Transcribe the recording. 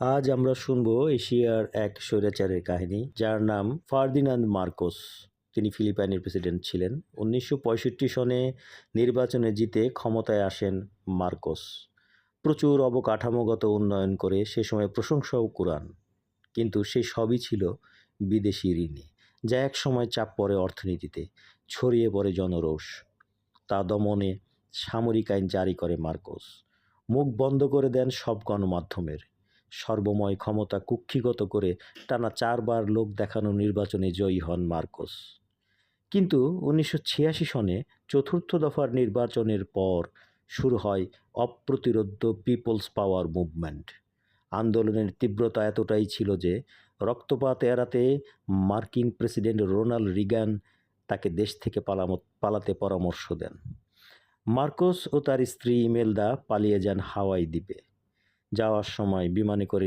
আজ আমরা শুনব এশিয়ার এক স্বৈরাচারের কাহিনী, যার নাম ফার্দিনান্দ মার্কোস। তিনি ফিলিপাইনের প্রেসিডেন্ট ছিলেন। 1965 সনে নির্বাচনে জিতে ক্ষমতায় আসেন মার্কোস। প্রচুর অবকাঠামোগত উন্নয়ন করে সে সময় প্রশংসাও কুড়ান। কিন্তু সেই সবই ছিল বিদেশি ঋণে, যা এক সময় চাপ পড়ে অর্থনীতিতে, ছড়িয়ে পড়ে জনরোষ। তা দমনে সামরিক আইন জারি করে মার্কোস। মুখ বন্ধ করে দেন সব গণমাধ্যমের। সর্বময় ক্ষমতা কুক্ষিগত করে টানা 4 বার লোক দেখানো নির্বাচনে জয়ী হন মার্কোস। কিন্তু 1986 সনে চতুর্থ দফার নির্বাচনের পর শুরু হয় অপ্রতিরোধ্য পিপলস পাওয়ার মুভমেন্ট। আন্দোলনের তীব্রতা এতটাই ছিল যে রক্তপাত এড়াতে মার্কিন প্রেসিডেন্ট রোনাল্ড রিগান তাকে দেশ থেকে পালাতে পরামর্শ দেন। মার্কোস ও তার স্ত্রী ইমেলদা পালিয়ে যান হাওয়াই দ্বীপে। যাওয়ার সময় বিমানে করে